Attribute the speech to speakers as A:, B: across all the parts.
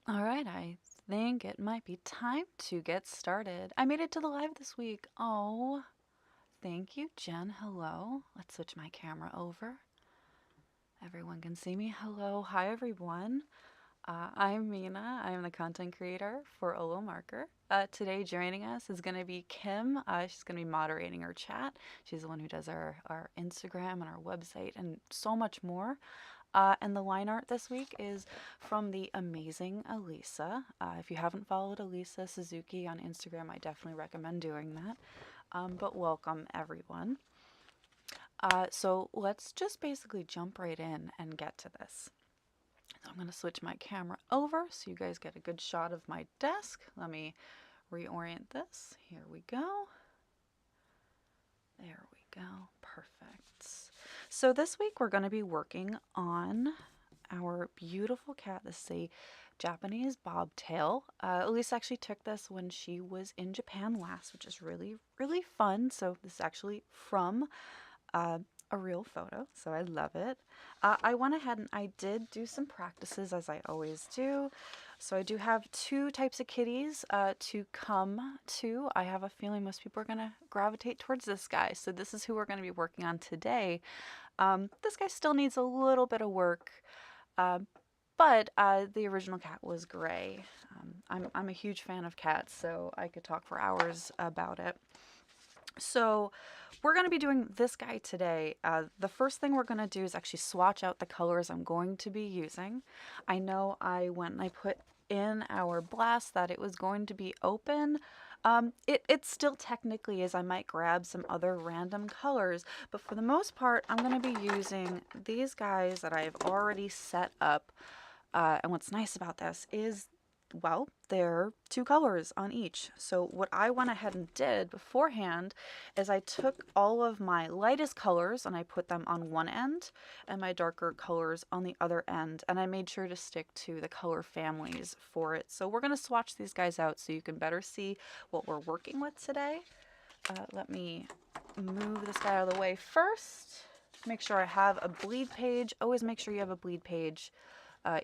A: All right, I think it might be time to get started. I made it to the live this week. Oh, thank you, Jen. Hello. Let's switch my camera over. Everyone can see me. Hello. Hi, everyone. I'm Mina. I'm the content creator for Olo Marker. Today, joining us is going to be Kim. She's going to be moderating our chat. She's the one who does our Instagram and our website and so much more. And the line art this week is from the amazing Alisa. If you haven't followed Alisa Suzuki on Instagram, I definitely recommend doing that. But welcome, everyone. So let's just basically jump right in and get to this. So I'm going to switch my camera over so you guys get a good shot of my desk. Let me reorient this. Here we go. There we go. Perfect. So this week we're going to be working on our beautiful cat. This is a Japanese bobtail. Elise actually took this when she was in Japan last, which is really, really fun. So this is actually from uh, a real photo, so I love it. I went ahead and I did do some practices as I always do. So I do have two types of kitties to come to. I have a feeling most people are going to gravitate towards this guy. So this is who we're going to be working on today. This guy still needs a little bit of work, uh, but the original cat was gray. I'm a huge fan of cats, so I could talk for hours about it. So we're going to be doing this guy today. The first thing we're going to do is actually swatch out the colors I'm going to be using. I know I went and I put in our blast that it was going to be open. It still technically is. I might grab some other random colors, but for the most part, I'm going to be using these guys that I've already set up. And what's nice about this is, well, they're two colors on each. So what I went ahead and did beforehand is I took all of my lightest colors and I put them on one end and my darker colors on the other end. And I made sure to stick to the color families for it. So we're going to swatch these guys out so you can better see what we're working with today. Let me move this guy out of the way first. Make sure I have a bleed page. Always make sure you have a bleed page.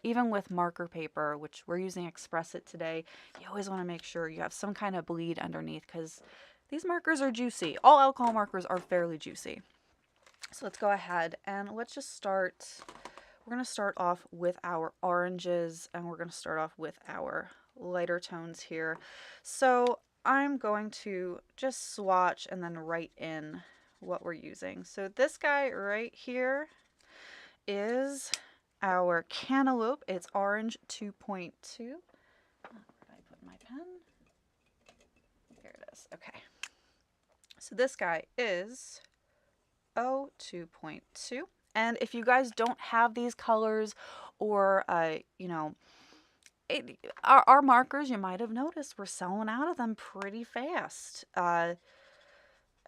A: Even with marker paper, which we're using Express It today, you always want to make sure you have some kind of bleed underneath because these markers are juicy. All alcohol markers are fairly juicy. So let's go ahead and let's just start. We're going to start off with our oranges and we're going to start off with our lighter tones here. So I'm going to just swatch and then write in what we're using. So this guy right here is our cantaloupe. It's orange 2.2. Where did I put my pen? There it is. Okay. So this guy is O 2.2. And if you guys don't have these colors or, our markers, you might have noticed, we're selling out of them pretty fast.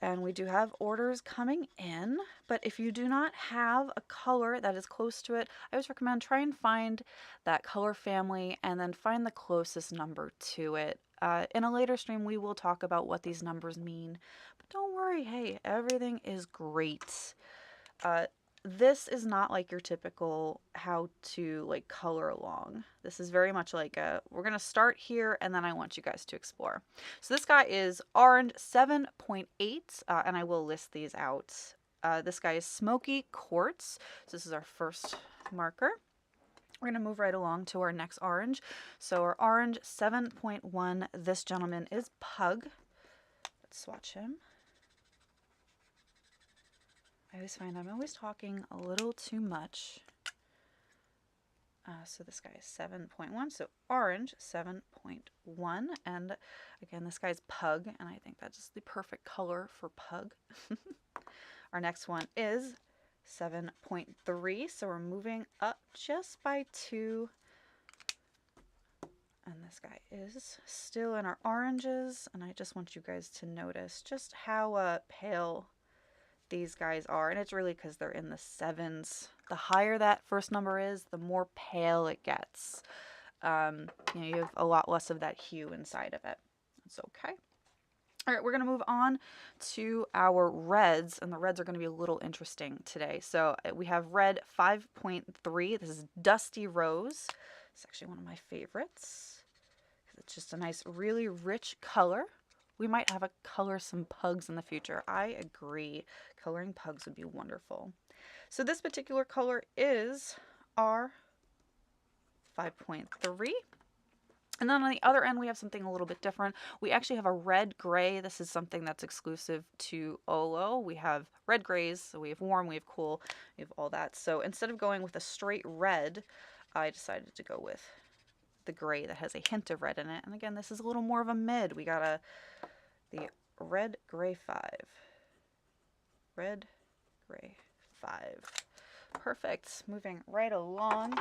A: And we do have orders coming in, but if you do not have a color that is close to it, I always recommend try and find that color family and then find the closest number to it. In a later stream, we will talk about what these numbers mean, but don't worry, hey, everything is great. This is not like your typical how to like color along. This is very much like we're going to start here and then I want you guys to explore. So this guy is orange 7.8 and I will list these out. This guy is smoky quartz. So this is our first marker. We're going to move right along to our next orange. So our orange 7.1, this gentleman is pug. Let's swatch him. I always find I'm always talking a little too much. So this guy is 7.1. So orange 7.1. And again, this guy's pug. And I think that's the perfect color for pug. Our next one is 7.3. So we're moving up just by 2. And this guy is still in our oranges. And I just want you guys to notice just how pale these guys are, and it's really because they're in the 7s. The higher that first number is, the more pale it gets. You have a lot less of that hue inside of it. That's okay. All right, we're going to move on to our reds, and the reds are going to be a little interesting today. So we have red 5.3. This is Dusty Rose. It's actually one of my favorites. It's just a nice, really rich color. We might have a color some pugs in the future. I agree. Coloring pugs would be wonderful. So this particular color is our 5.3. And then on the other end, we have something a little bit different. We actually have a red gray. This is something that's exclusive to Olo. We have red grays, so we have warm, we have cool, we have all that. So instead of going with a straight red, I decided to go with the gray that has a hint of red in it. And again, this is a little more of a mid. We got the red gray 5. Red gray 5. Perfect. Moving right along.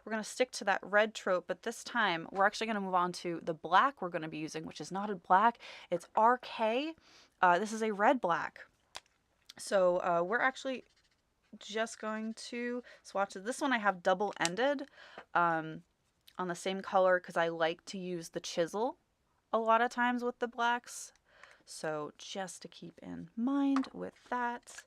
A: We're going to stick to that red trope, but this time we're actually going to move on to the black we're going to be using, which is not a black. It's RK. This is a red black. So we're actually just going to swatch it. This one I have double-ended on the same color because I like to use the chisel a lot of times with the blacks. So just to keep in mind with that.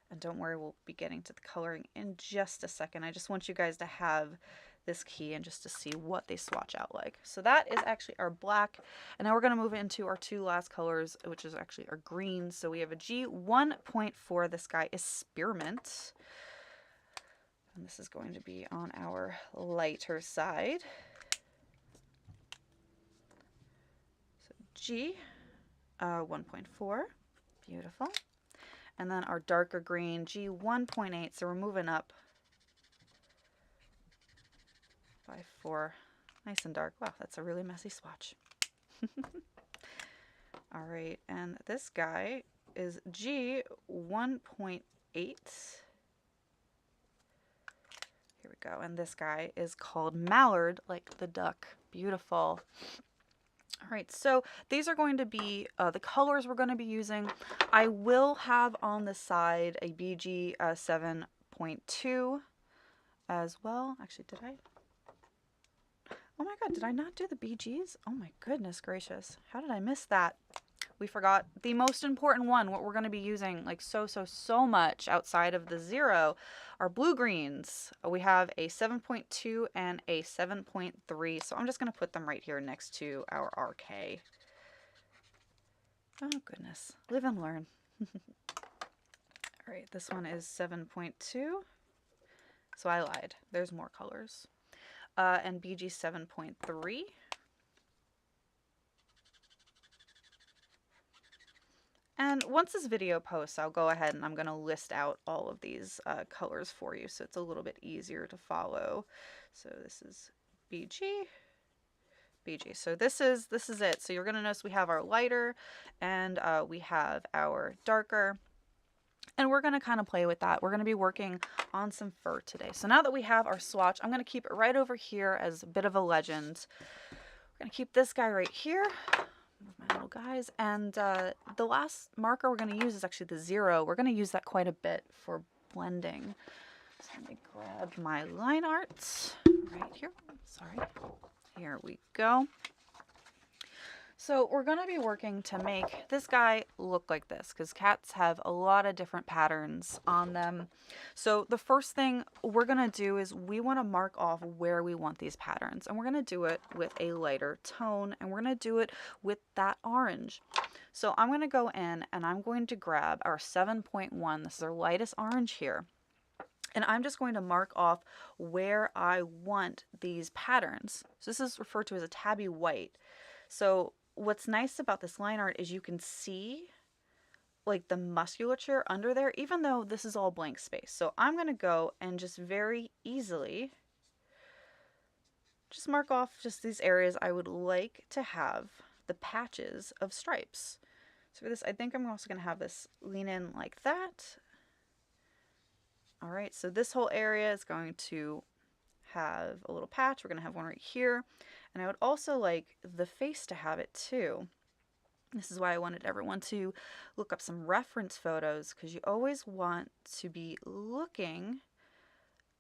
A: And don't worry, we'll be getting to the coloring in just a second. I just want you guys to have this key and just to see what they swatch out like. So that is actually our black. And now we're going to move into our two last colors, which is actually our greens. So we have a G1.4. This guy is Spearmint. And this is going to be on our lighter side. So G 1.4. Beautiful. And then our darker green, G1.8. So we're moving up by 4. Nice and dark. Wow, that's a really messy swatch. All right, and this guy is G1.8. Here we go. And this guy is called Mallard, like the duck. Beautiful. All right, so these are going to be the colors we're going to be using. I will have on the side a BG 7.2 as well. Actually, did I? Oh my God, did I not do the BGs? Oh my goodness gracious. How did I miss that? We forgot the most important one, what we're going to be using like so much outside of the 0 are blue greens. We have a 7.2 and a 7.3. So I'm just going to put them right here next to our RK. Oh goodness, live and learn. All right, this one is 7.2. So I lied. There's more colors. And BG 7.3. And once this video posts, I'll go ahead and I'm going to list out all of these colors for you, so it's a little bit easier to follow. So this is BG, BG. So this is it. So you're going to notice we have our lighter and we have our darker. And we're going to kind of play with that. We're going to be working on some fur today. So now that we have our swatch, I'm going to keep it right over here as a bit of a legend. We're going to keep this guy right here. My little guys, and the last marker we're going to use is actually the 0. We're going to use that quite a bit for blending. So let me grab my line art right here. Sorry. Here we go. So we're going to be working to make this guy look like this because cats have a lot of different patterns on them. So the first thing we're going to do is we want to mark off where we want these patterns, and we're going to do it with a lighter tone, and we're going to do it with that orange. So I'm going to go in and I'm going to grab our 7.1. This is our lightest orange here. And I'm just going to mark off where I want these patterns. So this is referred to as a tabby white. So what's nice about this line art is you can see like the musculature under there, even though this is all blank space. So I'm going to go and just very easily just mark off just these areas I would like to have the patches of stripes. So for this, I think I'm also going to have this lean in like that. All right, so this whole area is going to have a little patch. We're going to have one right here. And I would also like the face to have it too. This is why I wanted everyone to look up some reference photos, because you always want to be looking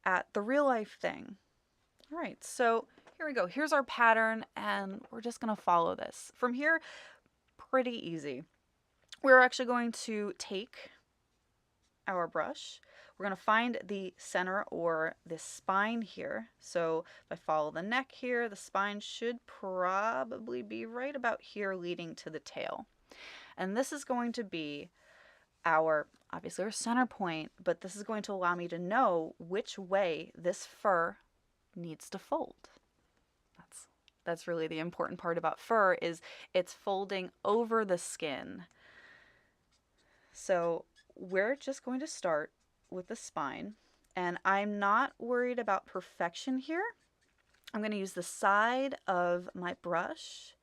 A: at the real life thing. All right, so here we go. Here's our pattern, and we're just going to follow this. From here, pretty easy. We're actually going to take our brush. We're going to find the center or the spine here. So if I follow the neck here, the spine should probably be right about here leading to the tail. And this is going to be obviously our center point, but this is going to allow me to know which way this fur needs to fold. That's really the important part about fur, is it's folding over the skin. So we're just going to start with the spine, and I'm not worried about perfection here. I'm going to use the side of my brush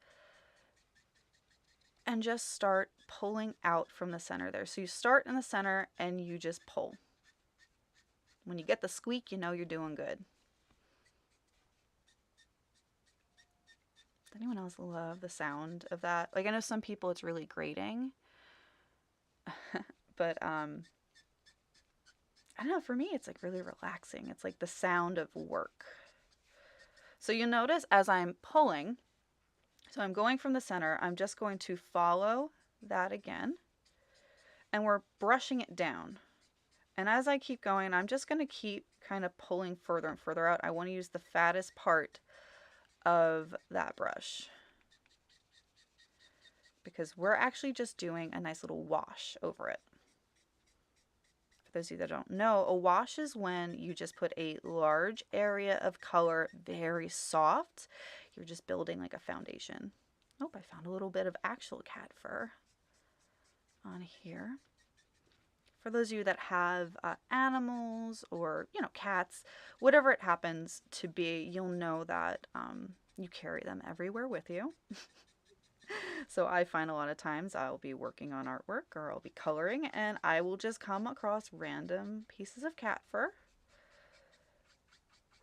A: and just start pulling out from the center there. So you start in the center and you just pull. When you get the squeak, you know you're doing good. Does anyone else love the sound of that? Like, I know some people it's really grating, but I don't know, for me it's like really relaxing. It's like the sound of work. So you notice as I'm pulling, so I'm going from the center, I'm just going to follow that again, and we're brushing it down. And as I keep going, I'm just going to keep kind of pulling further and further out. I want to use the fattest part of that brush, because we're actually just doing a nice little wash over it. For those of you that don't know, a wash is when you just put a large area of color, very soft. You're just building like a foundation. Oh, I found a little bit of actual cat fur on here. For those of you that have animals or, cats, whatever it happens to be, you'll know that you carry them everywhere with you. So I find a lot of times I'll be working on artwork or I'll be coloring and I will just come across random pieces of cat fur,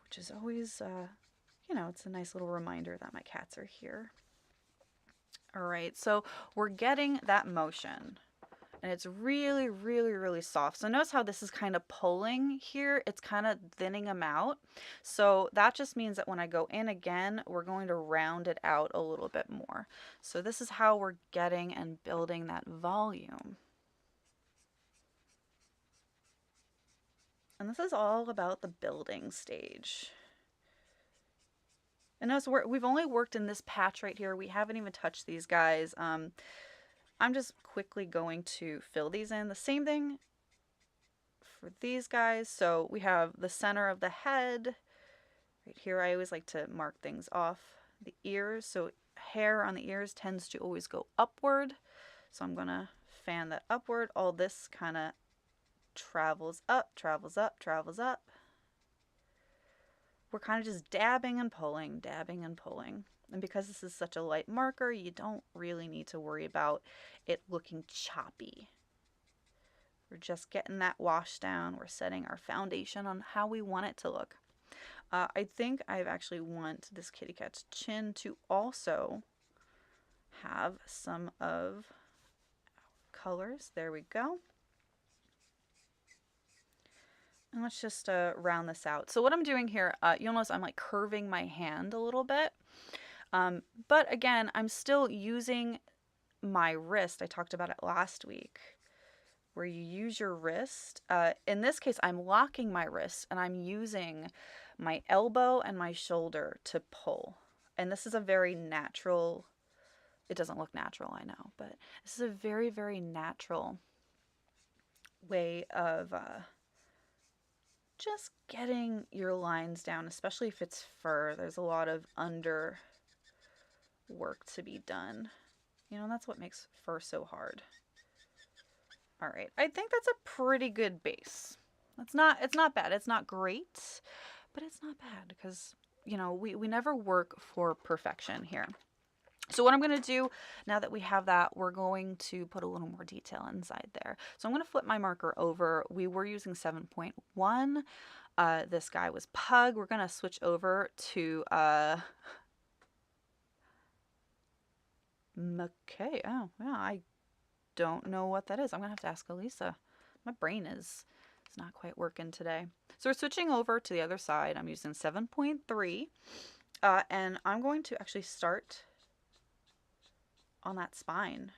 A: which is always, it's a nice little reminder that my cats are here. All right, so we're getting that motion. And it's really, really, really soft. So notice how this is kind of pulling here. It's kind of thinning them out. So that just means that when I go in again, we're going to round it out a little bit more. So this is how we're getting and building that volume. And this is all about the building stage. And notice we've only worked in this patch right here. We haven't even touched these guys. I'm just quickly going to fill these in. The same thing for these guys. So we have the center of the head. Right here, I always like to mark things off. The ears, so hair on the ears tends to always go upward. So I'm going to fan that upward. All this kind of travels up, travels up, travels up. We're kind of just dabbing and pulling, dabbing and pulling. And because this is such a light marker, you don't really need to worry about it looking choppy. We're just getting that wash down. We're setting our foundation on how we want it to look. I think I actually want this kitty cat's chin to also have some of colors. There we go. And let's just round this out. So what I'm doing here, you'll notice I'm like curving my hand a little bit. But again, I'm still using my wrist. I talked about it last week, where you use your wrist. In this case, I'm locking my wrist and I'm using my elbow and my shoulder to pull. And this is a very natural, it doesn't look natural, I know, but this is a very, very natural way of just getting your lines down, especially if it's fur. There's a lot of under work to be done. That's what makes fur so hard. All right, I think that's a pretty good base. It's not bad. It's not great, but it's not bad because, we never work for perfection here. So what I'm going to do now that we have that, we're going to put a little more detail inside there. So I'm going to flip my marker over. We were using 7.1. This guy was Pug. We're going to switch over to McKay. Oh, yeah, I don't know what that is. I'm going to have to ask Alisa. My brain is not quite working today. So we're switching over to the other side. I'm using 7.3. And I'm going to actually start on that spine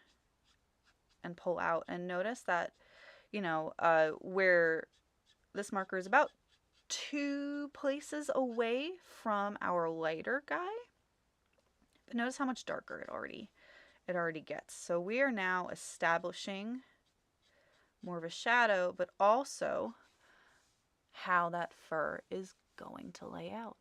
A: and pull out. And notice that, where this marker is about 2 places away from our lighter guy. But notice how much darker it already gets. So we are now establishing more of a shadow, but also how that fur is going to lay out.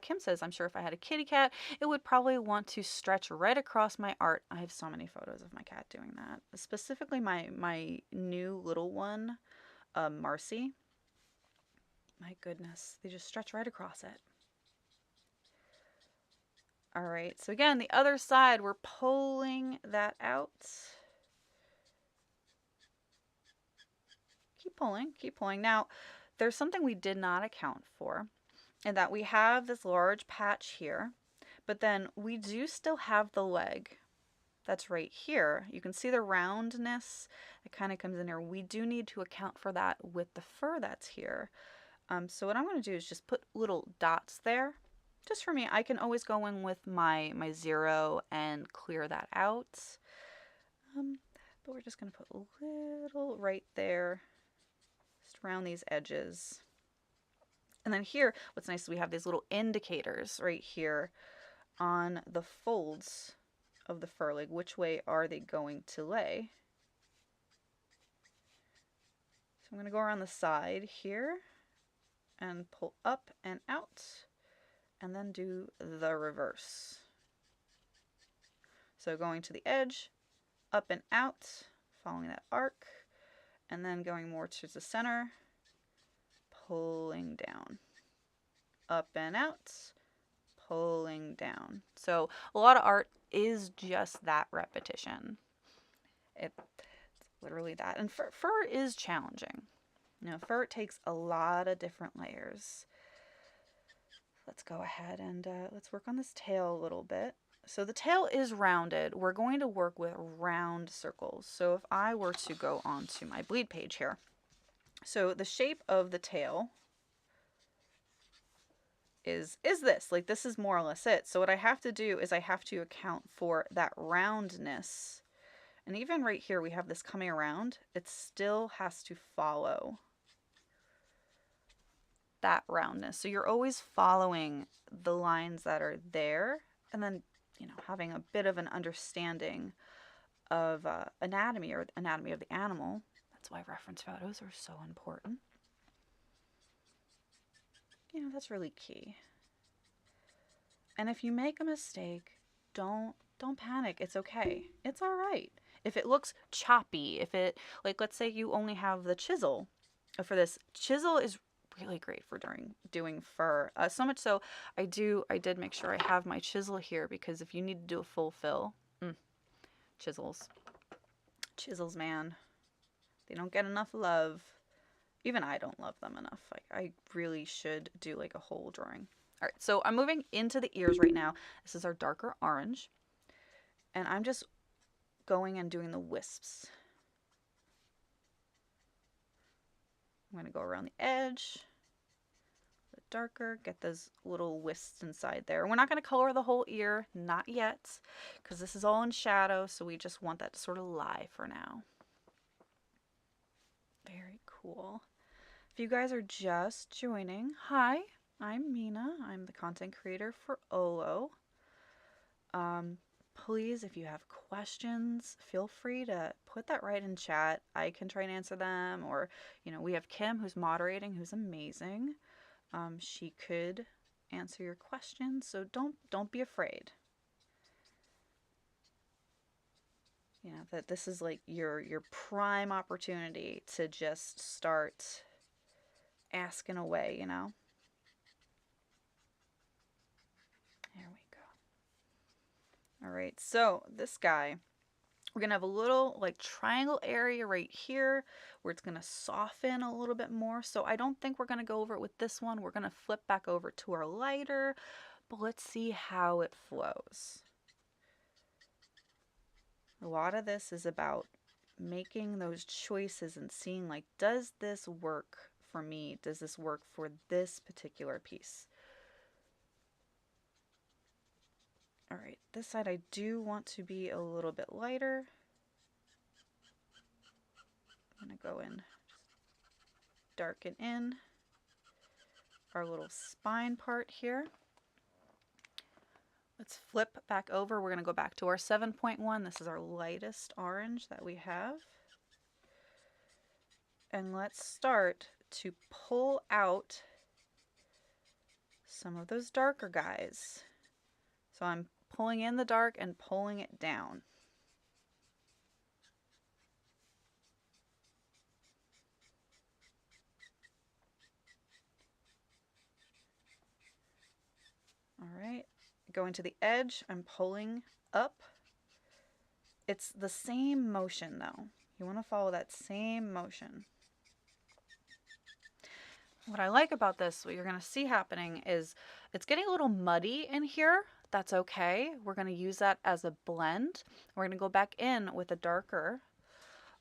A: Kim says, I'm sure if I had a kitty cat, it would probably want to stretch right across my art. I have so many photos of my cat doing that. Specifically my new little one, Marcy. My goodness, they just stretch right across it. All right, so again, the other side, we're pulling that out. Keep pulling, keep pulling. Now, there's something we did not account for, and that we have this large patch here, but then we do still have the leg that's right here. You can see the roundness that kind of comes in here. We do need to account for that with the fur that's here. So what I'm going to do is just put little dots there. Just for me, I can always go in with my 0 and clear that out. But we're just going to put a little right there, just around these edges. And then here, what's nice is we have these little indicators right here on the folds of the fur, like which way are they going to lay. So I'm going to go around the side here and pull up and out, and then do the reverse. So going to the edge, up and out, following that arc, and then going more towards the center, pulling down. Up and out, pulling down. So a lot of art is just that repetition. It's literally that. And fur is challenging. Fur takes a lot of different layers. Let's go ahead and let's work on this tail a little bit. So the tail is rounded. We're going to work with round circles. So if I were to go on to my bleed page here. So the shape of the tail is this. Like, this is more or less it. So what I have to do is I have to account for that roundness. And even right here, we have this coming around. It still has to follow that roundness. So you're always following the lines that are there, and then, having a bit of an understanding of anatomy or anatomy of the animal. That's why reference photos are so important. That's really key. And if you make a mistake, don't panic. It's okay. It's all right. If it looks choppy, like, let's say you only have the chisel for this. Chisel is really great for doing fur. So much so, I did make sure I have my chisel here, because if you need to do a full fill, chisels, man, they don't get enough love. Even I don't love them enough. I really should do like a whole drawing. All right, so I'm moving into the ears right now. This is our darker orange, and I'm just going and doing the wisps. I'm going to go around the edge, a bit darker, get those little wisps inside there. We're not going to color the whole ear, not yet, because this is all in shadow, so we just want that to sort of lie for now. Very cool. If you guys are just joining, hi, I'm Mina. I'm the content creator for Olo. Please, if you have questions, feel free to put that right in chat. I can try and answer them, or, we have Kim who's moderating, who's amazing. She could answer your questions, so don't be afraid. That this is like your prime opportunity to just start asking away, There we go. All right, so this guy, we're going to have a little like triangle area right here where it's going to soften a little bit more. So I don't think we're going to go over it with this one. We're going to flip back over to our lighter, but let's see how it flows. A lot of this is about making those choices and seeing, like, does this work for me? Does this work for this particular piece? All right, this side I do want to be a little bit lighter. I'm going to go in, darken in our little spine part here. Let's flip back over. We're going to go back to our 7.1. This is our lightest orange that we have. And let's start to pull out some of those darker guys. So I'm pulling in the dark and pulling it down. All right, going to the edge, I'm pulling up. It's the same motion though. You want to follow that same motion. What I like about this, what you're going to see happening is it's getting a little muddy in here. That's okay. We're going to use that as a blend. We're going to go back in with a darker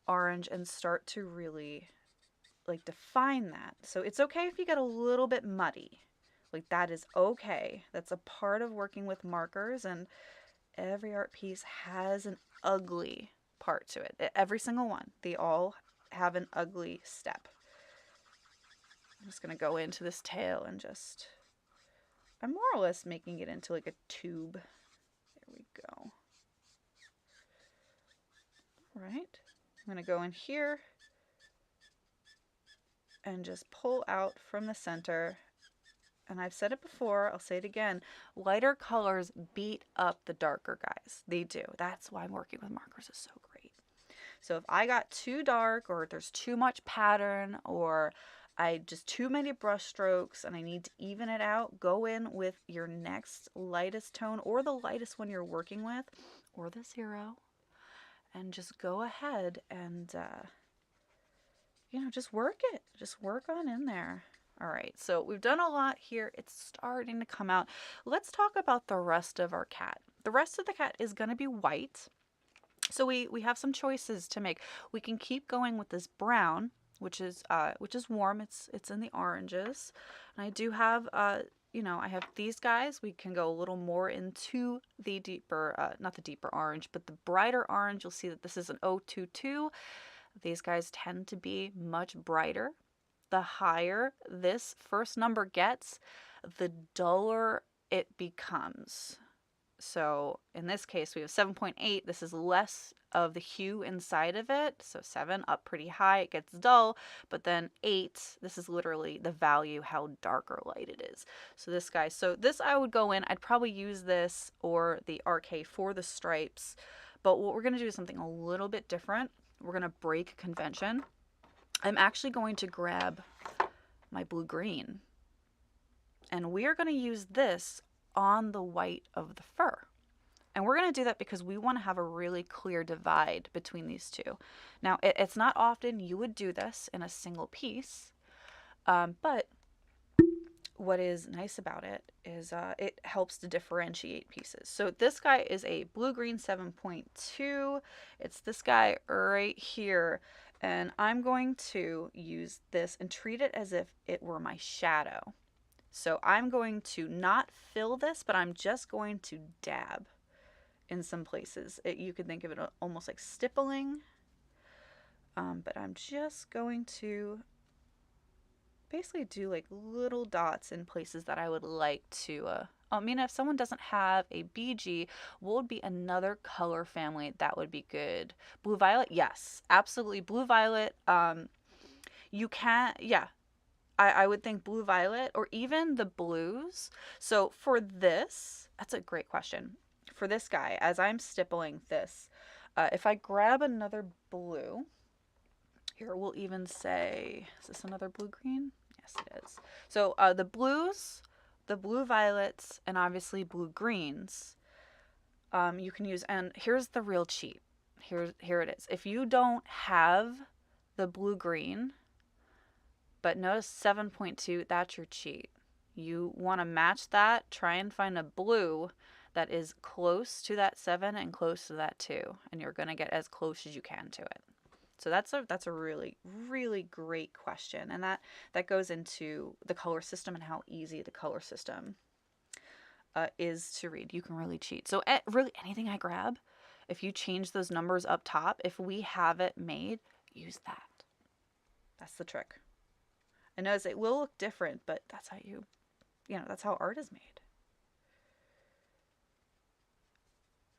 A: orange and start to really like define that. So it's okay if you get a little bit muddy. Like that is okay. That's a part of working with markers, and every art piece has an ugly part to it. Every single one. They all have an ugly step. I'm just going to go into this tail and just, I'm more or less making it into like a tube. There we go. All right. I'm going to go in here and just pull out from the center. And I've said it before, I'll say it again, lighter colors beat up the darker guys. They do. That's why working with markers is so great. So if I got too dark, or there's too much pattern, or I just too many brush strokes and I need to even it out, go in with your next lightest tone or the lightest one you're working with, or the 0, and just go ahead and, you know, just work it. Just work on in there. All right, so we've done a lot here. It's starting to come out. Let's talk about the rest of our cat. The rest of the cat is going to be white. So we have some choices to make. We can keep going with this brown, which is warm. It's in the oranges. And I do have you know, I have these guys. We can go a little more into the deeper, not the deeper orange, but the brighter orange. You'll see that this is an 022. These guys tend to be much brighter. The higher this first number gets, the duller it becomes. So in this case, we have 7.8. This is less of the hue inside of it. So 7 up pretty high, it gets dull. But then 8, this is literally the value, how dark or light it is. So this guy, so this I would go in, I'd probably use this or the RK for the stripes. But what we're going to do is something a little bit different. We're going to break convention. I'm actually going to grab my blue-green. And we are going to use this on the white of the fur. And we're going to do that because we want to have a really clear divide between these two. Now, it's not often you would do this in a single piece, but what is nice about it is it helps to differentiate pieces. So this guy is a blue-green 7.2. It's this guy right here. And I'm going to use this and treat it as if it were my shadow. So I'm going to not fill this, but I'm just going to dab in some places. You could think of it almost like stippling, but I'm just going to basically do like little dots in places that I would like to. I mean, if someone doesn't have a BG, what would be another color family that would be good? Blue violet? Yes, absolutely. Blue violet. You can't, yeah. I would think blue violet or even the blues. So for this, that's a great question. For this guy, as I'm stippling this, if I grab another blue, here we'll even say, is this another blue-green? Yes, it is. So the blues, the blue violets, and obviously blue greens, you can use, and here's the real cheat. Here it is. If you don't have the blue-green, but notice 7.2, that's your cheat. You want to match that, try and find a blue that is close to that 7 and close to that 2, and you're going to get as close as you can to it. So that's a really, really great question, and that goes into the color system and how easy the color system is to read. You can really cheat. So really anything I grab, if you change those numbers up top, if we have it made, use that. That's the trick. I know it will look different, but that's how that's how art is made.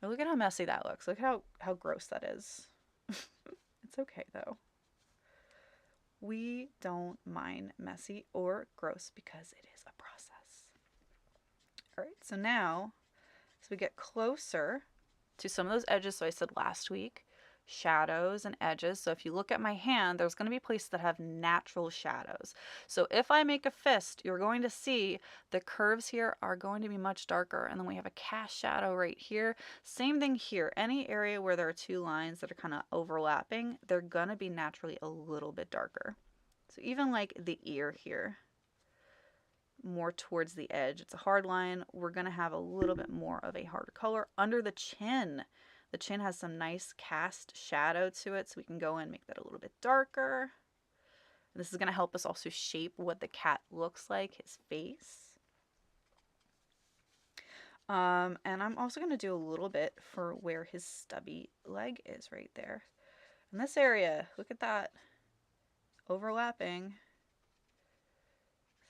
A: But look at how messy that looks. Look how gross that is. It's okay though. We don't mind messy or gross because it is a process. All right, so now as we get closer to some of those edges, so I said last week, shadows and edges. So if you look at my hand, there's going to be places that have natural shadows. So if I make a fist, you're going to see the curves here are going to be much darker. And then we have a cast shadow right here. Same thing here. Any area where there are two lines that are kind of overlapping, they're going to be naturally a little bit darker. So even like the ear here, more towards the edge, it's a hard line. We're going to have a little bit more of a harder color. Under the chin has some nice cast shadow to it, so we can go in and make that a little bit darker. And this is going to help us also shape what the cat looks like, his face. And I'm also going to do a little bit for where his stubby leg is right there. In this area, look at that, overlapping.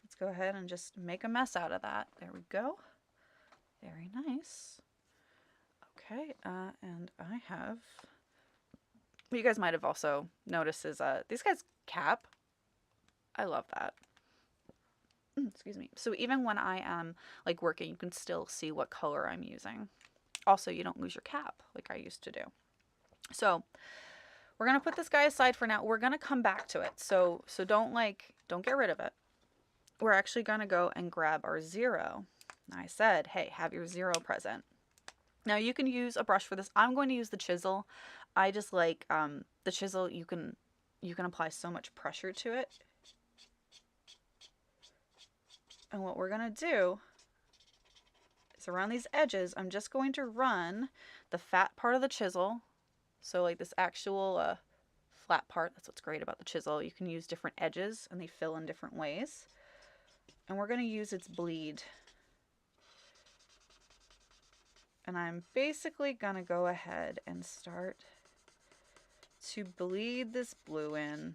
A: Let's go ahead and just make a mess out of that. There we go. Very nice. Okay, and I have, what you guys might have also noticed is these guys' cap. I love that. Excuse me. So even when I am like working, you can still see what color I'm using. Also, you don't lose your cap like I used to do. So we're gonna put this guy aside for now. We're gonna come back to it. So don't get rid of it. We're actually gonna go and grab our 0. I said, hey, have your 0 present. Now you can use a brush for this. I'm going to use the chisel. I just like the chisel. You can apply so much pressure to it. And what we're going to do is around these edges, I'm just going to run the fat part of the chisel. So like this actual flat part, that's what's great about the chisel. You can use different edges and they fill in different ways. And we're going to use its bleed. And I'm basically going to go ahead and start to bleed this blue in.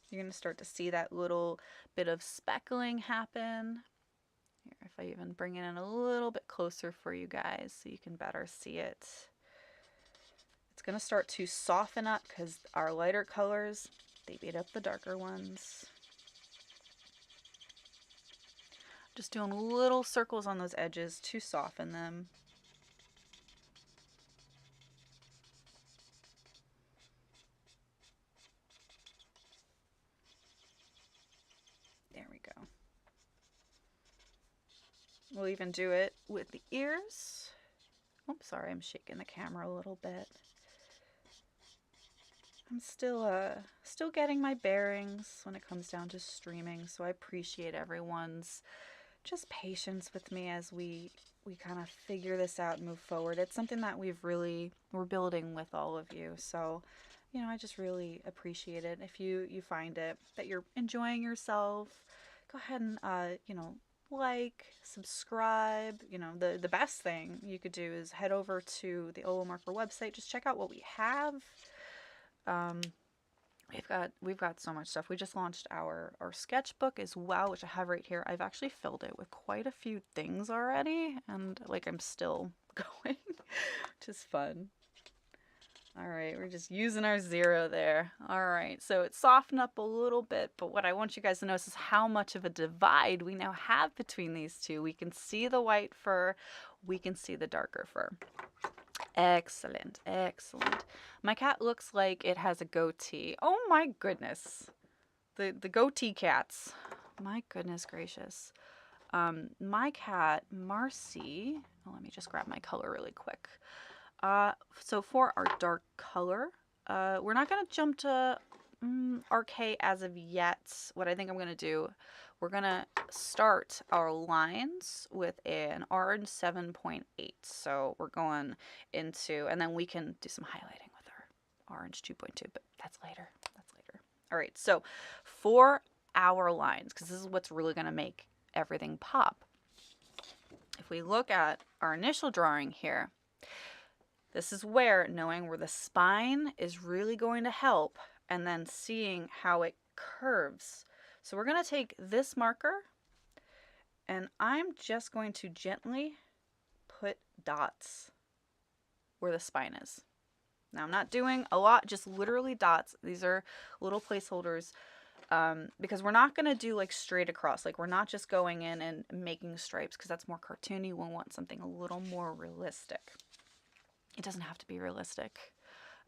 A: You're going to start to see that little bit of speckling happen. Here, if I even bring it in a little bit closer for you guys so you can better see it. It's going to start to soften up because our lighter colors, they beat up the darker ones. Just doing little circles on those edges to soften them. There we go. We'll even do it with the ears. Oops, sorry, I'm shaking the camera a little bit. I'm still getting my bearings when it comes down to streaming, so I appreciate everyone's just patience with me as we kind of figure this out and move forward. It's something that we're building with all of you. So, I just really appreciate it. If you find it that you're enjoying yourself, go ahead and like, subscribe. The best thing you could do is head over to the Olo Marker website. Just check out what we have. We've got so much stuff. We just launched our sketchbook as well, which I have right here. I've actually filled it with quite a few things already, and I'm still going, which is fun. All right, we're just using our 0 there. All right, so it softened up a little bit, but what I want you guys to notice is how much of a divide we now have between these two. We can see the white fur, we can see the darker fur. Excellent, excellent. My cat looks like it has a goatee. Oh my goodness. The goatee cats. My goodness gracious. My cat, Marcy, let me just grab my color really quick. So for our dark color, we're not going to jump to RK as of yet. What I think I'm going to do, we're going to start our lines with an orange 7.8. So we're going into, and then we can do some highlighting with our orange 2.2, but that's later. All right, so for our lines, because this is what's really going to make everything pop. If we look at our initial drawing here, This is where knowing where the spine is really going to help, and then seeing how it curves. So we're going to take this marker, and I'm just going to gently put dots where the spine is. Now I'm not doing a lot, just literally dots. These are little placeholders, because we're not going to do like straight across. Like, we're not just going in and making stripes, because that's more cartoony. We want something a little more realistic. It doesn't have to be realistic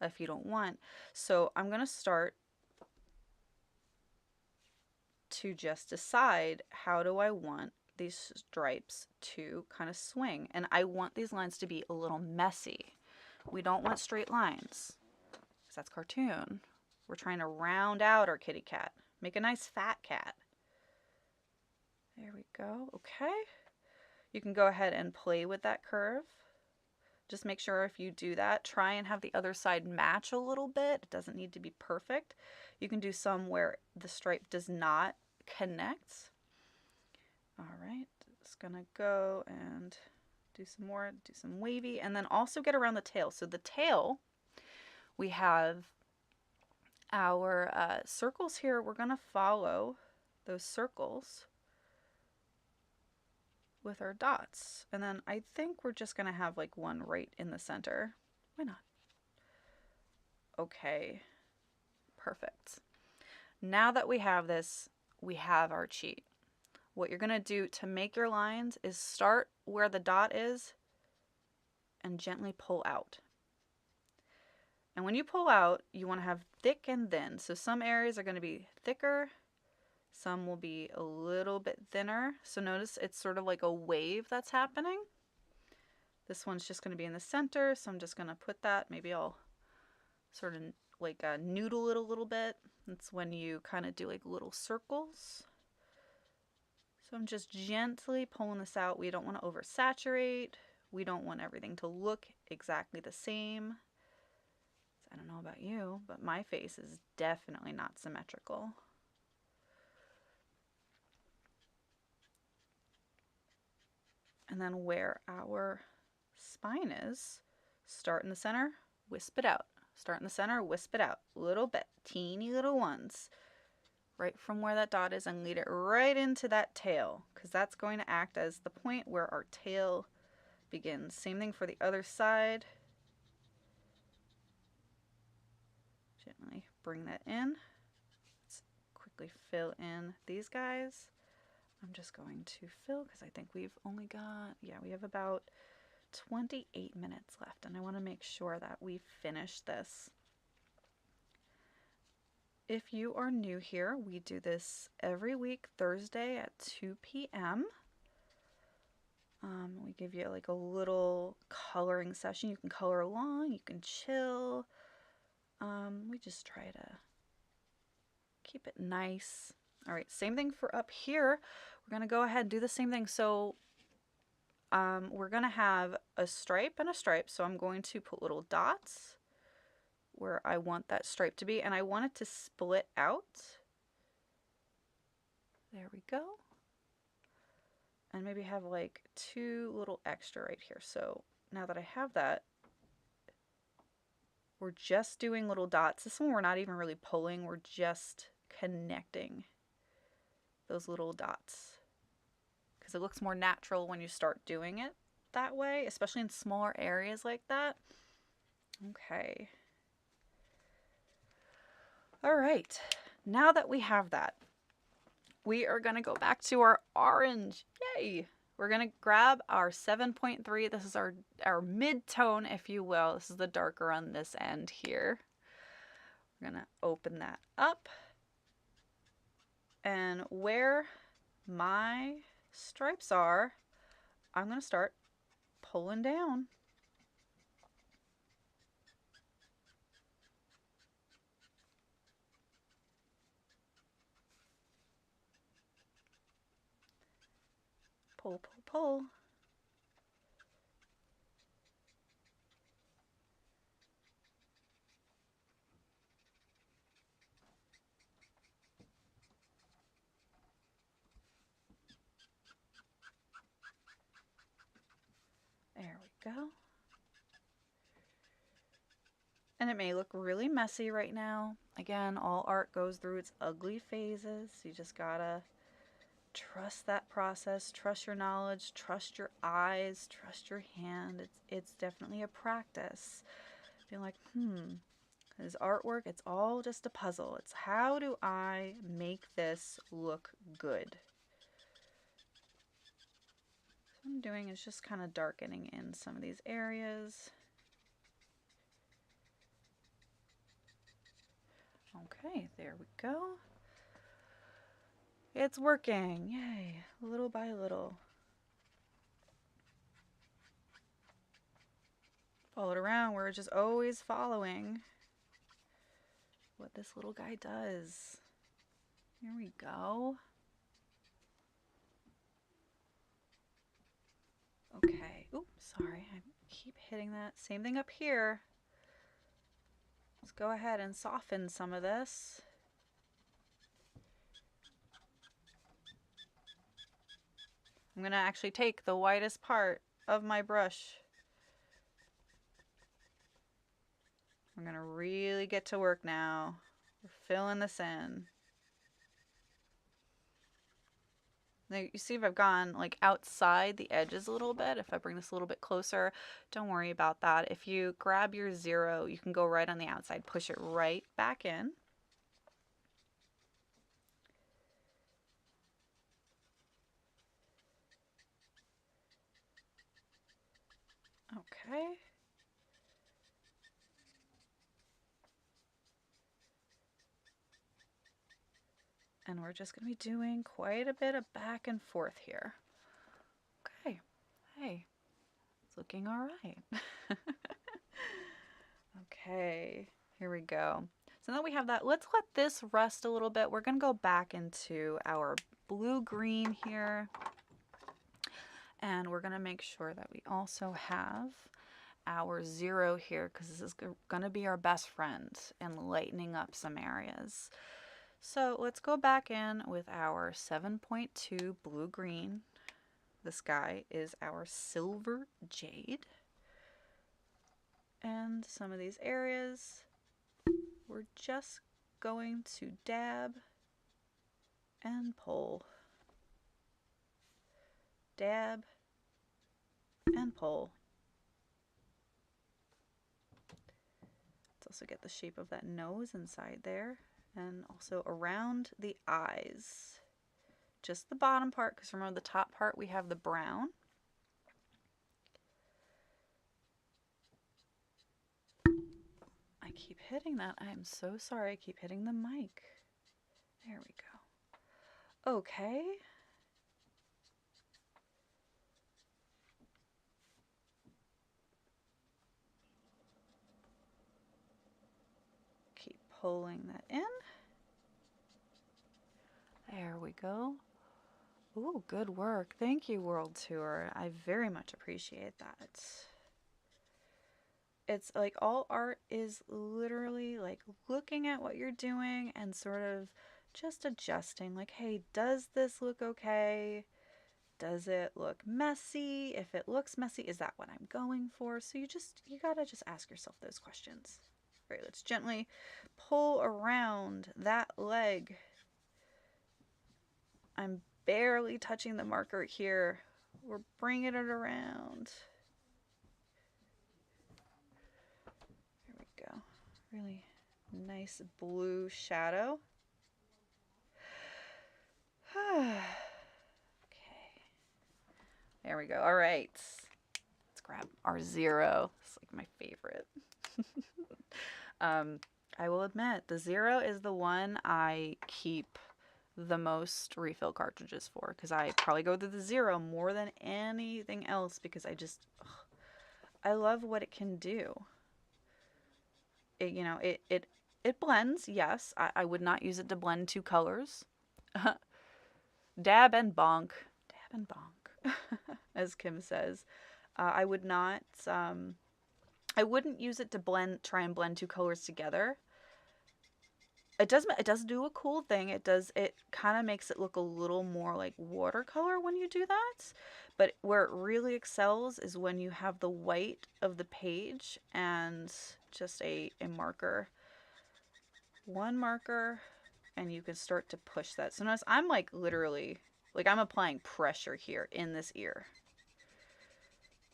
A: if you don't want. So I'm going to start to just decide, how do I want these stripes to kind of swing? And I want these lines to be a little messy. We don't want straight lines, because that's cartoon. We're trying to round out our kitty cat. Make a nice fat cat. There we go. Okay. You can go ahead and play with that curve. Just make sure if you do that, try and have the other side match a little bit. It doesn't need to be perfect. You can do some where the stripe does not connect. All right, just gonna go and do some more, do some wavy, and then also get around the tail. So the tail, we have our circles here. We're gonna follow those circles with our dots. And then I think we're just gonna have like one right in the center. Why not? Okay, perfect. Now that we have this, we have our cheat. What you're gonna do to make your lines is start where the dot is and gently pull out. And when you pull out, you wanna have thick and thin. So some areas are gonna be thicker, some will be a little bit thinner. So notice it's sort of like a wave that's happening. This one's just gonna be in the center, so I'm just gonna put that. Maybe I'll sort of like noodle it a little bit. That's when you kind of do like little circles. So I'm just gently pulling this out. We don't want to oversaturate. We don't want everything to look exactly the same. I don't know about you, but my face is definitely not symmetrical. And then where our spine is, start in the center, wisp it out. Start in the center, wisp it out. A little bit, teeny little ones. Right from where that dot is, and lead it right into that tail, because that's going to act as the point where our tail begins. Same thing for the other side. Gently bring that in. Let's quickly fill in these guys. I'm just going to fill, because I think we've only got, yeah, we have about 28 minutes left, and I want to make sure that we finish this. If you are new here, we do this every week, Thursday at 2 p.m. We give you like a little coloring session. You can color along, you can chill. We just try to keep it nice. All right, same thing for up here. We're gonna go ahead and do the same thing. So we're gonna have a stripe and a stripe. So I'm going to put little dots where I want that stripe to be, and I want it to split out. There we go. And maybe have like two little extra right here. So now that I have that, we're just doing little dots. This one we're not even really pulling, we're just connecting those little dots, because it looks more natural when you start doing it that way, especially in smaller areas like that. Okay. All right, now that we have that, we are gonna go back to our orange. Yay! We're gonna grab our 7.3. This is our mid-tone, if you will. This is the darker on this end here. We're gonna open that up. And where my stripes are, I'm gonna start pulling down. Pull, pull, pull. There we go. And it may look really messy right now. Again, all art goes through its ugly phases. You just gotta trust that process, trust your knowledge, trust your eyes, trust your hand. It's definitely a practice. Being like, this artwork, it's all just a puzzle. It's how do I make this look good? What I'm doing is just kind of darkening in some of these areas. Okay, there we go. It's working, yay, little by little. Follow it around, we're just always following what this little guy does. Here we go. Okay, oops, sorry, I keep hitting that. Same thing up here. Let's go ahead and soften some of this. I'm going to actually take the whitest part of my brush. I'm going to really get to work now. We're filling this in. Now you see if I've gone like outside the edges a little bit. If I bring this a little bit closer, don't worry about that. If you grab your 0, you can go right on the outside, push it right back in. Okay. And we're just going to be doing quite a bit of back and forth here. Okay. Hey, it's looking all right. Okay, here we go. So now that we have that, let's let this rest a little bit. We're going to go back into our blue-green here. And we're going to make sure that we also have our 0 here, because this is going to be our best friend in lightening up some areas. So let's go back in with our 7.2 blue-green. This guy is our silver jade. And some of these areas, we're just going to dab and pull. Dab and pull. Let's also get the shape of that nose inside there. And also around the eyes. Just the bottom part, because remember the top part we have the brown. I keep hitting that. I'm so sorry. I keep hitting the mic. There we go. Okay. Keep pulling that in. There we go. Ooh, good work. Thank you, World Tour. I very much appreciate that. It's like all art is literally like looking at what you're doing and sort of just adjusting. Like, hey, does this look okay? Does it look messy? If it looks messy, is that what I'm going for? So you gotta just ask yourself those questions. All right, let's gently pull around that leg. I'm barely touching the marker here. We're bringing it around. There we go. Really nice blue shadow. Okay. There we go. All right. Let's grab our 0. It's like my favorite. I will admit, the 0 is the one I keep the most refill cartridges for, because I probably go through the 0 more than anything else, because I love what it can do. It blends, yes. I would not use it to blend 2 colors. Dab and bonk. Dab and bonk, as Kim says. I would not, I wouldn't use it to try and blend 2 colors together. it does do a cool thing. It kind of makes it look a little more like watercolor when you do that. But where it really excels is when you have the white of the page and just a marker. One marker, and you can start to push that. So notice I'm like literally, like I'm applying pressure here in this ear.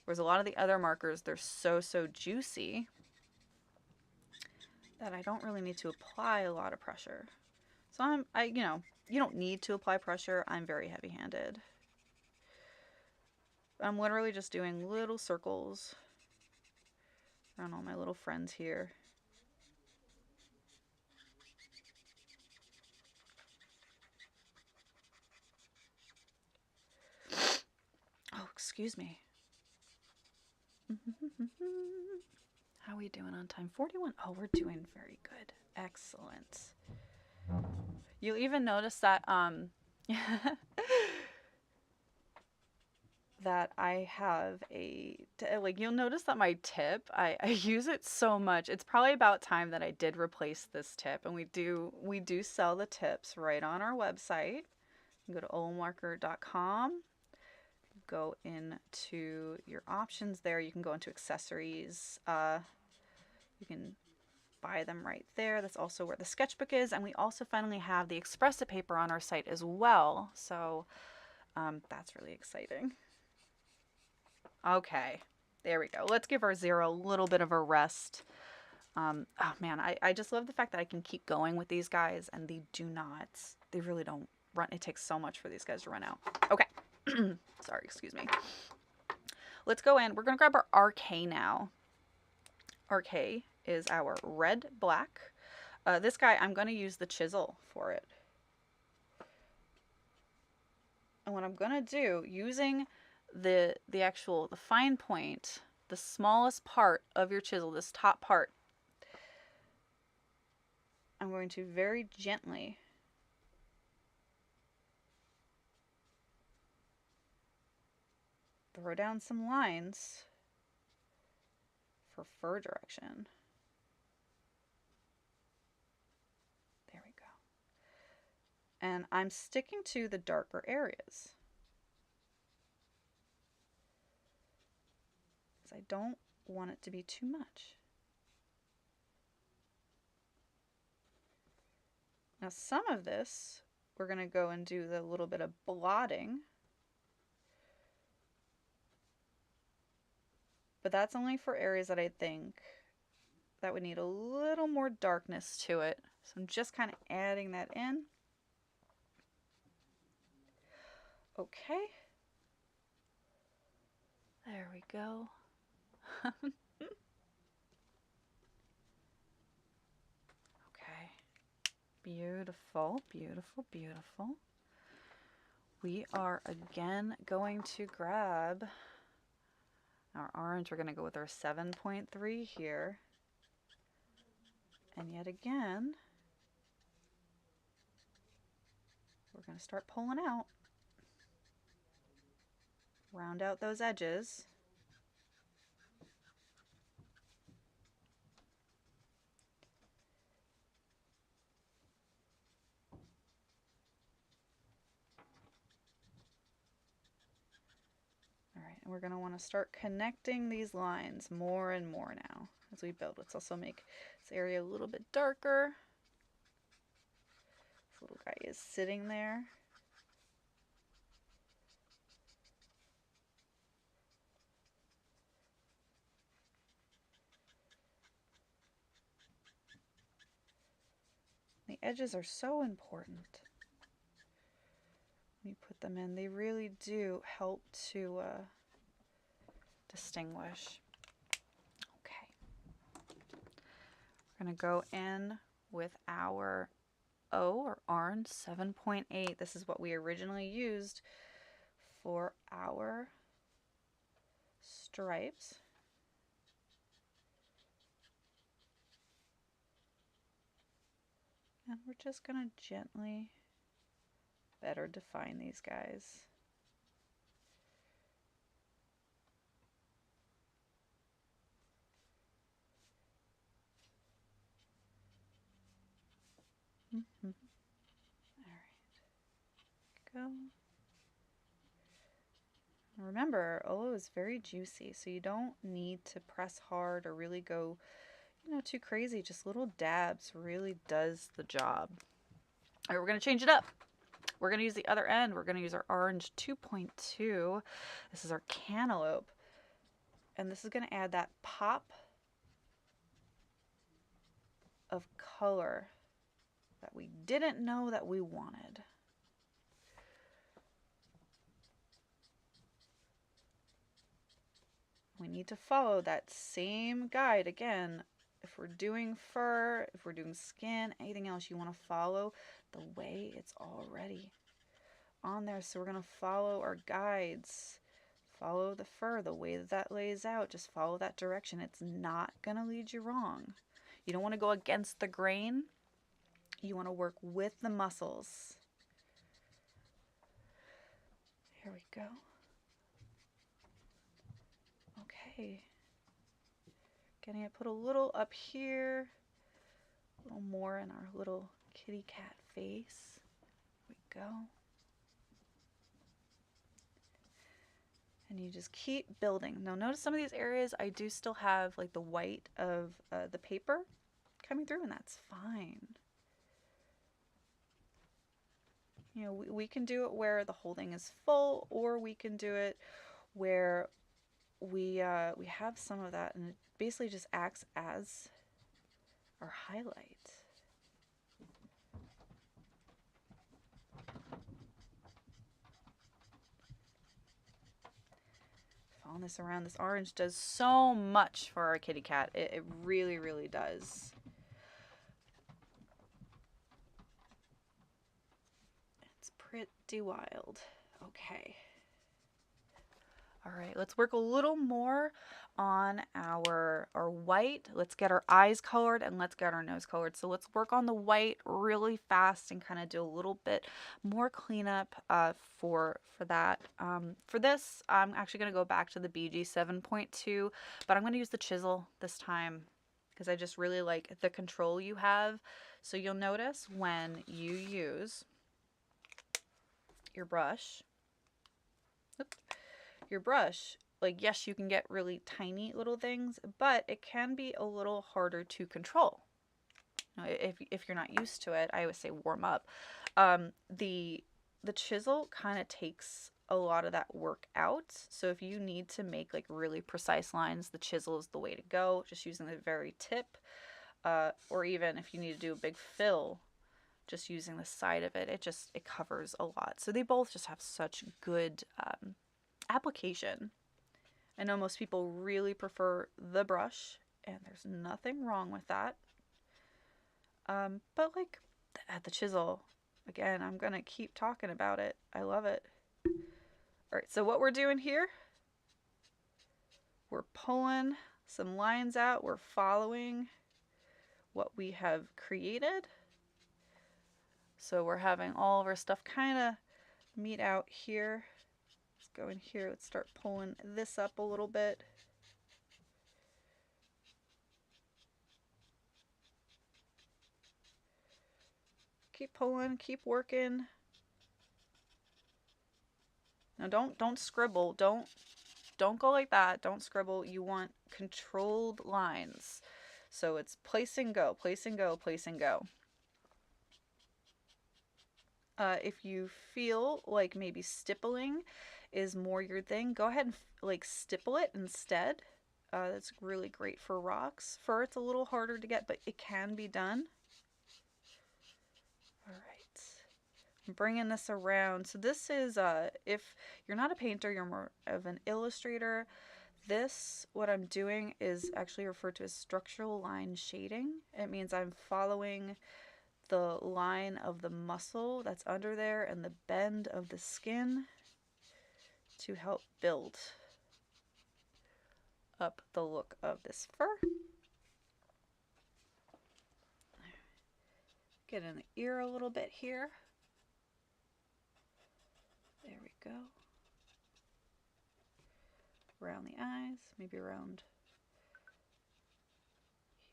A: Whereas a lot of the other markers, they're so juicy that I don't really need to apply a lot of pressure. So you don't need to apply pressure. I'm very heavy-handed. I'm literally just doing little circles around all my little friends here. Oh, excuse me. How are we doing on time? 41. Oh, we're doing very good. Excellent. You'll even notice that that I have like you'll notice that my tip, I use it so much. It's probably about time that I did replace this tip, and we do sell the tips right on our website. You go to olmarker.com, go into your options there. You can go into accessories. You can buy them right there. That's also where the sketchbook is, and we also finally have the Express It paper on our site as well. So that's really exciting. Okay, there we go. Let's give our zero a little bit of a rest. Oh man, I just love the fact that I can keep going with these guys, and they really don't run. It takes so much for these guys to run out. Okay, sorry, excuse me. Let's go in. We're gonna grab our RK now. RK is our red black. This guy, I'm gonna use the chisel for it. And what I'm gonna do, using the fine point, the smallest part of your chisel, this top part, I'm going to very gently throw down some lines for fur direction. There we go. And I'm sticking to the darker areas, because I don't want it to be too much. Now some of this, we're going to go and do the little bit of blotting. But that's only for areas that I think that would need a little more darkness to it. So I'm just kind of adding that in. Okay. There we go. Okay. Beautiful, beautiful, beautiful. We are again going to grab our orange. We're going to go with our 7.3 here. And yet again, we're going to start pulling out. Round out those edges. All right, and we're going to want to start connecting these lines more and more now as we build. Let's also make this area a little bit darker. This little guy is sitting there. The edges are so important. When you put them in, they really do help to distinguish. Okay. We're going to go in with our O or orange 7.8. This is what we originally used for our stripes. And we're just going to gently better define these guys. All right, go. Remember, aloe is very juicy, so you don't need to press hard or really go, too crazy. Just little dabs really does the job. All right, we're going to change it up. We're going to use the other end. We're going to use our orange 2.2. This is our cantaloupe. And this is going to add that pop of color that we didn't know that we wanted. We need to follow that same guide again. If we're doing fur, if we're doing skin, anything else, you want to follow the way it's already on there. So we're going to follow our guides. Follow the fur, the way that lays out. Just follow that direction. It's not going to lead you wrong. You don't want to go against the grain. You want to work with the muscles. Here we go. Okay. Getting it put a little up here. A little more in our little kitty cat face. There we go. And you just keep building. Now notice some of these areas I do still have like the white of the paper coming through, and that's fine. We can do it where the whole thing is full, or we can do it where we have some of that, and it basically just acts as our highlight. Following this around, this orange does so much for our kitty cat. It really, really does. It's pretty wild. Okay. All right, let's work a little more on our white. Let's get our eyes colored and let's get our nose colored. So let's work on the white really fast and kind of do a little bit more cleanup for that. For this, I'm actually going to go back to the BG 7.2, but I'm going to use the chisel this time because I just really like the control you have. So you'll notice when you use your brush, like, yes, you can get really tiny little things, but it can be a little harder to control. If you're not used to it, I always say warm up. The chisel kind of takes a lot of that work out. So if you need to make like really precise lines, the chisel is the way to go, just using the very tip. Or even if you need to do a big fill, just using the side of it, it covers a lot. So they both just have such good application. I know most people really prefer the brush, and there's nothing wrong with that. But like at the chisel, again, I'm gonna keep talking about it. I love it. All right, so what we're doing here, we're pulling some lines out. We're following what we have created. So we're having all of our stuff kind of meet out here. Let's go in here. Let's start pulling this up a little bit. Keep pulling, keep working. Now don't scribble. Don't go like that. Don't scribble. You want controlled lines. So it's place and go, place and go, place and go. If you feel like maybe stippling is more your thing, go ahead and like stipple it instead. That's really great for rocks. Fur, it's a little harder to get, but it can be done. All right, I'm bringing this around. So this is, if you're not a painter, you're more of an illustrator, this, what I'm doing is actually referred to as structural line shading. It means I'm following the line of the muscle that's under there and the bend of the skin to help build up the look of this fur. Get in the ear a little bit here. There we go. Around the eyes, maybe around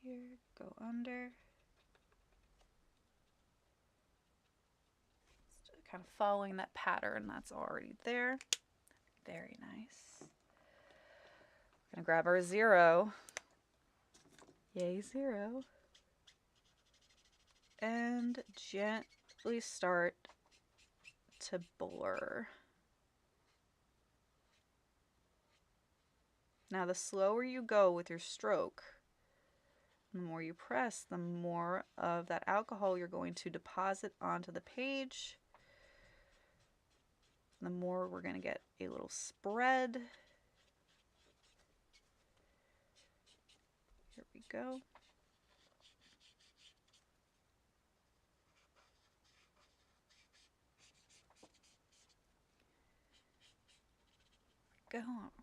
A: here, go under. kind of following that pattern that's already there. Very nice. We're gonna grab our 0. Yay, 0. And gently start to blur. Now, the slower you go with your stroke, the more you press, the more of that alcohol you're going to deposit onto the page. The more we're going to get a little spread. Here we go.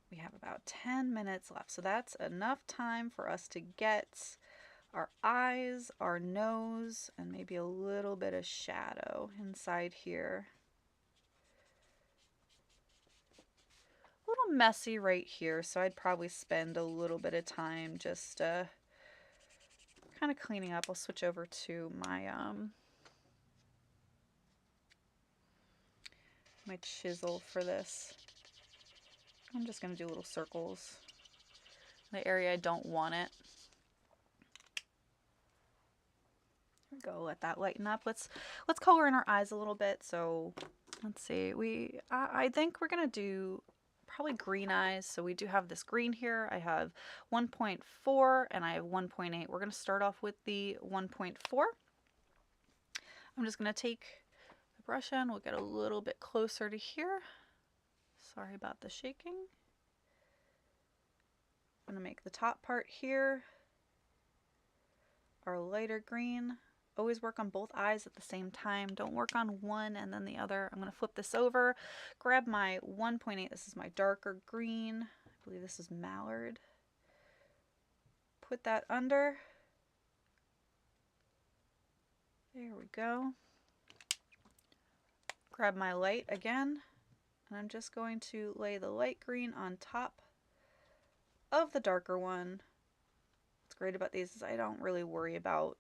A: We have about 10 minutes left, so that's enough time for us to get our eyes, our nose, and maybe a little bit of shadow inside here. A little messy right here, so I'd probably spend a little bit of time just kind of cleaning up. I'll switch over to my my chisel for this. I'm just going to do little circles in the area I don't want it. Here we go. Let that lighten up. Let's color in our eyes a little bit. So let's see. I think we're going to do probably green eyes. So we do have this green here. I have 1.4 and I have 1.8. We're going to start off with the 1.4. I'm just going to take the brush and we'll get a little bit closer to here. Sorry about the shaking. I'm going to make the top part here our lighter green. Always work on both eyes at the same time. Don't work on one and then the other. I'm going to flip this over, grab my 1.8. This is my darker green. I believe this is Mallard. Put that under. There we go. Grab my light again, and I'm just going to lay the light green on top of the darker one. What's great about these is I don't really worry about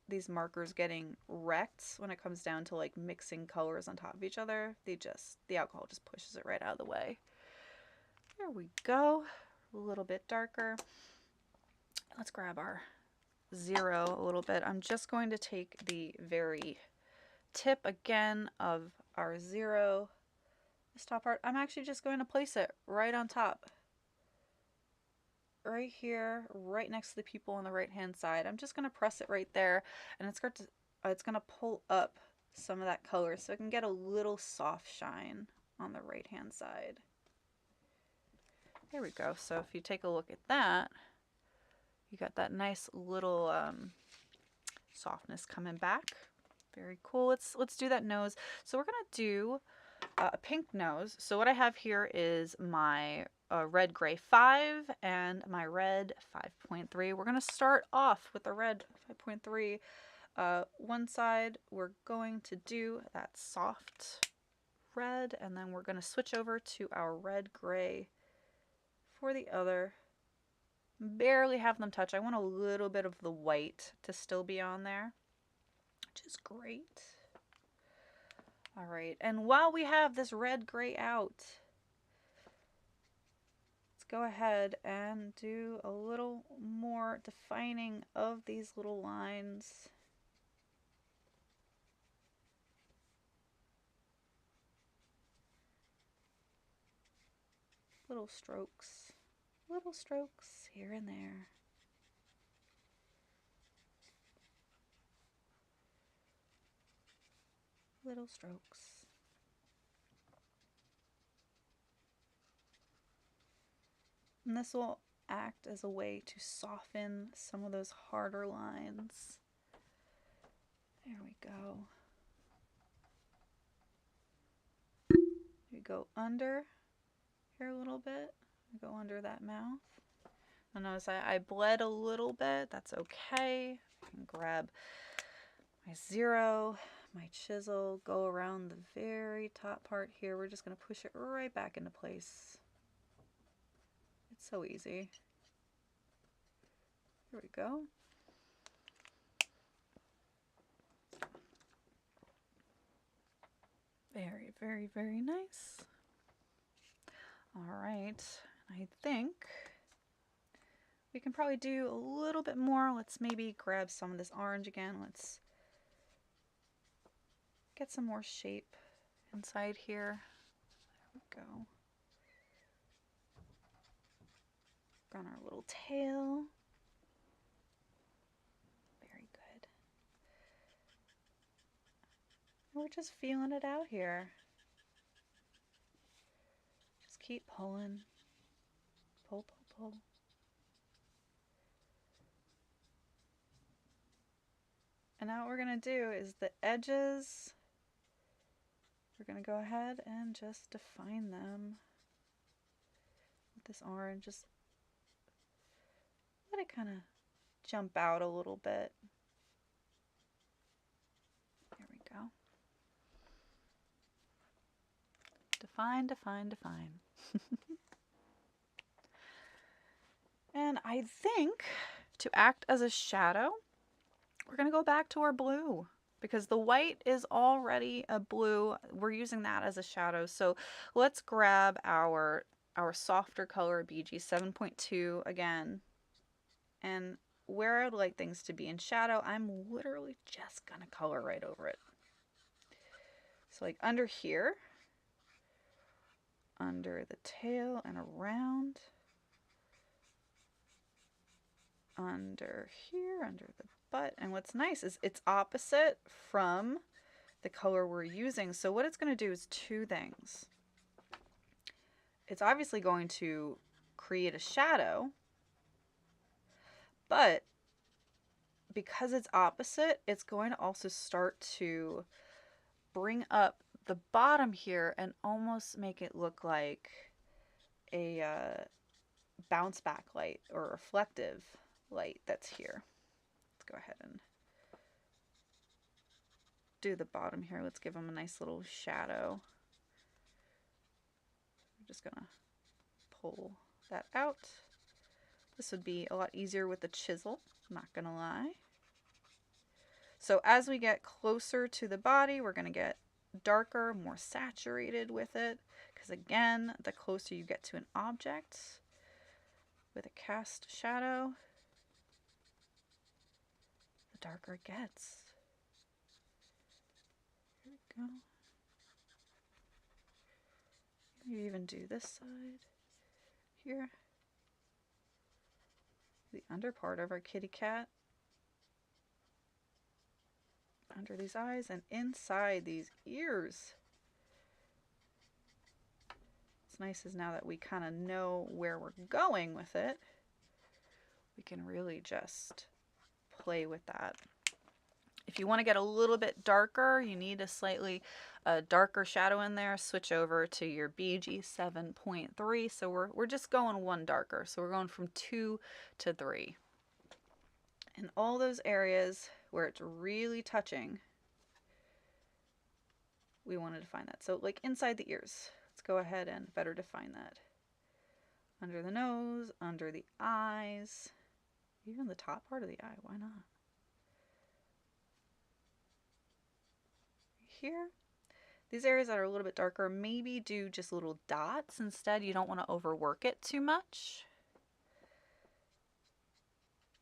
A: these markers getting wrecked when it comes down to like mixing colors on top of each other. The alcohol just pushes it right out of the way. There we go. A little bit darker. Let's grab our 0 a little bit. I'm just going to take the very tip again of our 0, this top part. I'm actually just going to place it right on top, right here, right next to the pupil on the right hand side. I'm just going to press it right there, and it's going to pull up some of that color so it can get a little soft shine on the right hand side. There we go. So if you take a look at that, you got that nice little softness coming back. Very cool. Let's do that nose. So we're gonna do a pink nose. So what I have here is my red gray 5 and my red 5.3. We're gonna start off with the red 5.3. One side we're going to do that soft red, and then we're gonna switch over to our red gray for the other. Barely have them touch. I want a little bit of the white to still be on there, which is great. All right, and while we have this red gray out, let's go ahead and do a little more defining of these little lines. Little strokes here and there. Little strokes. And this will act as a way to soften some of those harder lines. There we go. We go under here a little bit. We go under that mouth. And notice I bled a little bit. That's okay. I can grab my 0, my chisel, go around the very top part here. We're just going to push it right back into place. It's so easy. Here we go. Very, very, very nice. All right, I think we can probably do a little bit more. Let's maybe grab some of this orange again. Let's get some more shape inside here. There we go. On our little tail. Very good. We're just feeling it out here. Just keep pulling. Pull, pull, pull. And now what we're going to do is the edges, we're going to go ahead and just define them with this orange. Just let it kind of jump out a little bit. There we go. Define, define, define. And I think to act as a shadow, we're going to go back to our blue because the white is already a blue. We're using that as a shadow. So let's grab our softer color BG 7.2 again. And where I'd like things to be in shadow, I'm literally just going to color right over it. So like under here, under the tail and around, under here, under the butt. And what's nice is it's opposite from the color we're using. So what it's going to do is two things. It's obviously going to create a shadow, but because it's opposite, it's going to also start to bring up the bottom here and almost make it look like a bounce back light or reflective light that's here. Let's go ahead and do the bottom here. Let's give them a nice little shadow. I'm just gonna pull that out. This would be a lot easier with the chisel, not gonna lie. So as we get closer to the body, we're gonna get darker, more saturated with it, because again, the closer you get to an object with a cast shadow, the darker it gets. Here we go. Maybe even do this side here. The under part of our kitty cat. Under these eyes and inside these ears. What's nice is now that we kind of know where we're going with it, we can really just play with that. If you want to get a little bit darker, you need a slightly darker shadow in there, switch over to your BG 7.3. So we're just going one darker. So we're going from 2 to 3. And all those areas where it's really touching, we want to define that. So like inside the ears, let's go ahead and better define that. Under the nose, under the eyes, even the top part of the eye, why not? Here, these areas that are a little bit darker, maybe do just little dots instead. You don't want to overwork it too much.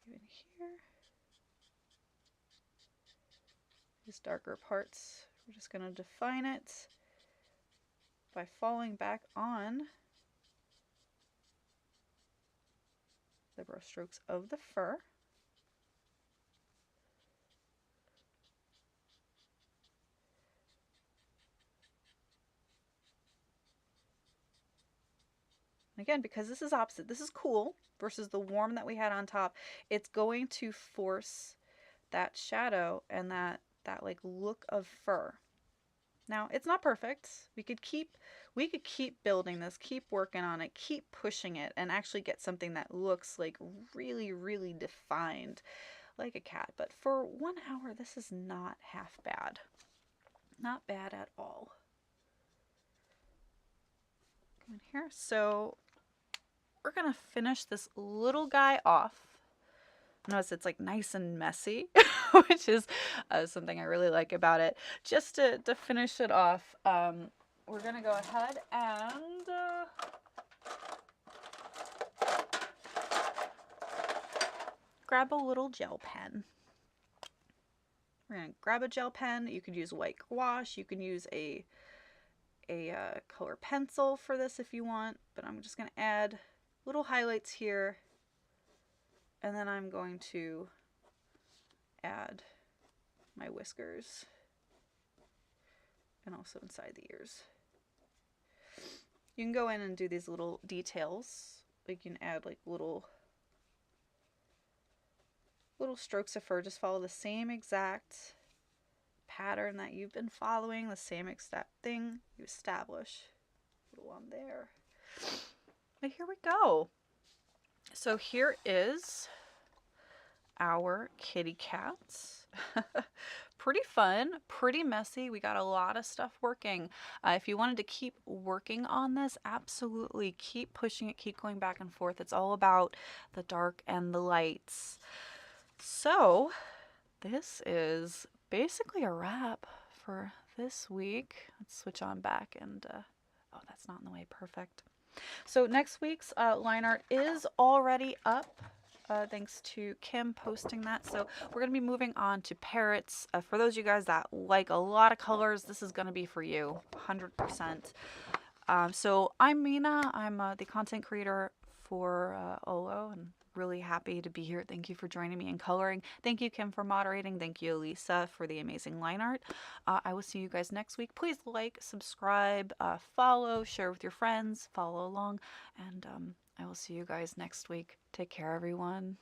A: Even here, these darker parts, we're just going to define it by falling back on the brush strokes of the fur. Again, because this is opposite, this is cool versus the warm that we had on top, it's going to force that shadow and that like look of fur. Now, it's not perfect. We could keep building this, keep working on it, keep pushing it, and actually get something that looks like really, really defined like a cat. But for 1 hour, this is not half bad. Not bad at all. Come in here. So we're gonna finish this little guy off. Notice it's like nice and messy. which is something I really like about it. Just to finish it off, we're going to go ahead and grab a little gel pen. We're going to grab a gel pen. You could use white gouache. You can use a color pencil for this if you want, but I'm just going to add little highlights here, and then I'm going to add my whiskers and also inside the ears. You can go in and do these little details. Like you can add like little strokes of fur. Just follow the same exact pattern that you've been following, the same exact thing you establish. Little one there. But here we go. So here is our kitty cats. Pretty fun, pretty messy. We got a lot of stuff working. If you wanted to keep working on this, absolutely keep pushing it, keep going back and forth. It's all about the dark and the lights. So this is basically a wrap for this week. Let's switch on back and, oh, that's not in the way. Perfect. So next week's line art is already up. Thanks to Kim posting that. So we're going to be moving on to parrots. For those of you guys that like a lot of colors, this is going to be for you, 100%. So I'm Mina. I'm the content creator for Olo, and really happy to be here. Thank you for joining me in coloring. Thank you, Kim, for moderating. Thank you, Alisa, for the amazing line art. I will see you guys next week. Please like, subscribe, follow, share with your friends, follow along, and I will see you guys next week. Take care, everyone.